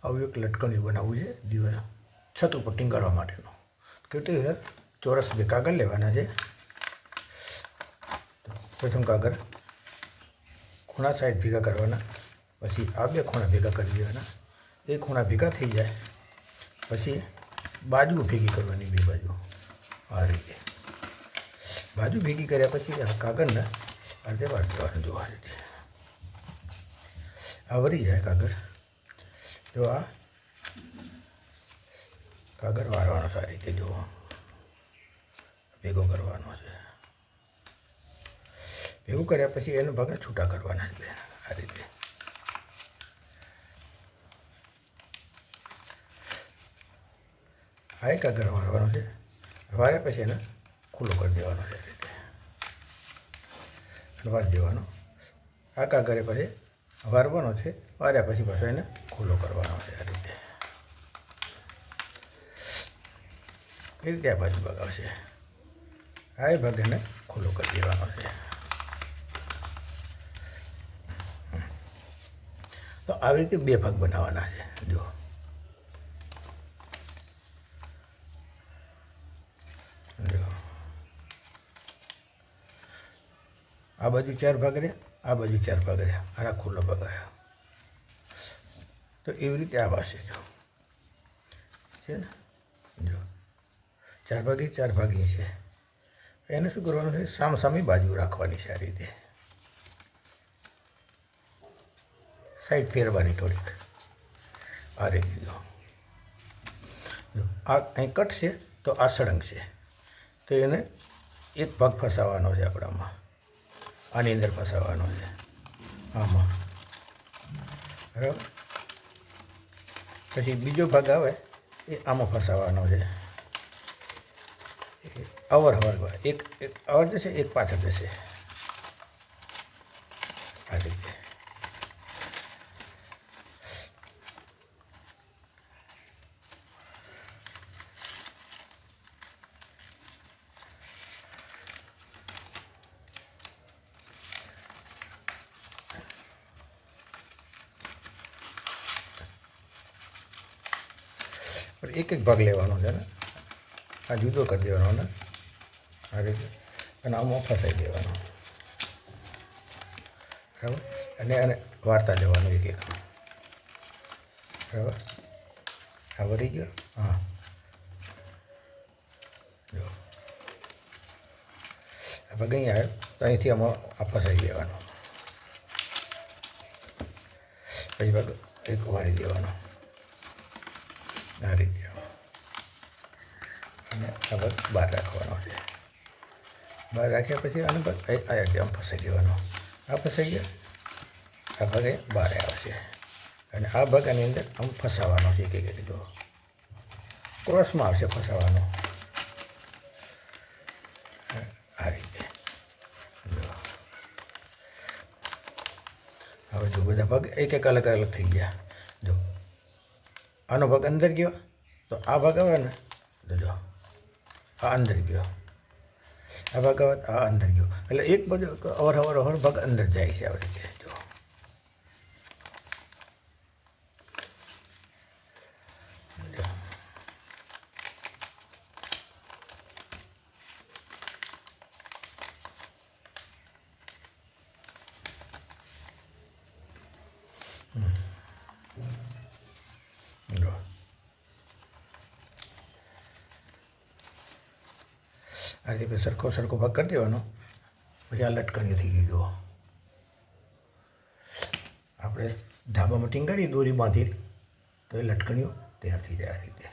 આવું એક લટકણિયું બનાવવું છે દિવાલ છત ઉપર ટીંગાડવા માટેનું. કેવી રીતે ચોરસ 2 કાગળ લેવાના છે. પ્રથમ કાગળ ખૂણા સાઈડ ભેગા કરવાના, પછી આ 2 ખૂણા ભેગા કરી દેવાના. એ ખૂણા ભેગા થઈ જાય પછી બાજુ ભેગી કરવાની, 2 બાજુ આ રીતે બાજુ ભેગી કર્યા પછી આ કાગળને અડધે વાર દેવાનું. જો આ રીતે આ વળી જાય કાગળ. જો આ કાગળ વાળવાનો છે આ રીતે. જો ભેગો કરવાનો છે. ભેગું કર્યા પછી એનો ભાગને છૂટા કરવાના છે આ રીતે. આ એક કાગળ વાળવાનો છે. વાળ્યા પછી એને ખુલ્લો કરી દેવાનો છે આ રીતે. વાળી દેવાનો. આ કાગળે પછી વારવાનો છે. વાર્યા પછી પાછો એને ખુલ્લો કરવાનો છે આ રીતે. એ રીતે આ બાજુ ભાગ આવશે. આ ભાગ એને ખુલ્લો કરી દેવાનો છે. તો આવી રીતે 2 ભાગ બનાવવાના છે. જો આ બાજુ 4 ભાગ રહ્યા, આ બાજુ 4 ભાગ રહ્યા, આના ખુલ્લો ભાગ આવ્યો. તો એવી રીતે આ પાસે જો છે ને, જો 4 ભાગી છે. એને શું કરવાનું છે, સામસામી બાજુ રાખવાની છે આ રીતે. સાઈડ ફેરવાની થોડીક આ રીતે. જો આ અહીં કટ છે તો આ સળંગ છે, તો એને એક ભાગ ફસાવવાનો છે આપણામાં, આની અંદર ફસાવવાનો છે આમાં, બરાબર. પછી બીજો ભાગ આવે એ આમાં ફસાવવાનો છે. અવર એક અવર જશે, એક પાછળ જશે આ રીતે. એક ભાગ લેવાનો છે ને, આ જુદો કરી દેવાનો ને આ રીતે, અને આમાં ફસાઈ દેવાનો, બરાબર. અને આને વાર્તા જવાનું એક, બરાબર. આ વળી ગયો. હા, જો આ ભાગ અહીં આવ્યો તો અહીંથી આમાં આ ફસાઈ દેવાનો. પછી ભાગ એક વાળી દેવાનો આ રીતે, અને આ ભાગ બહાર રાખવાનો છે. બહાર રાખ્યા પછી આને ભાગ અહીંયાથી આમ ફસાઈ દેવાનો. આ ફસાઈ ગયા, આ ભાગ બહાર આવશે, અને આ ભાગ આની અંદર આમ ફસાવાનો છે. કે જો ક્રોસમાં આવશે ફસાવાનો આ રીતે. જો હવે જો બધા ભાગ એક અલગ અલગ થઈ ગયા. જો આનો ભાગ અંદર ગયો તો આ ભાગ આવે ને, તો જો આ અંદર ગયો, આ ભાગ આવે આ અંદર ગયો, એટલે એક બાજુ અવર ભાગ અંદર જાય છે આવી રીતે. જો આ રીતે સરખો ભાગ કરી દેવાનો. પછી આ લટકણીઓ થઈ ગઈ. જો આપણે ધાબામાં ટીંગાડીએ દોરી બાંધી તો એ લટકણીઓ તૈયાર થઈ જાય આ રીતે.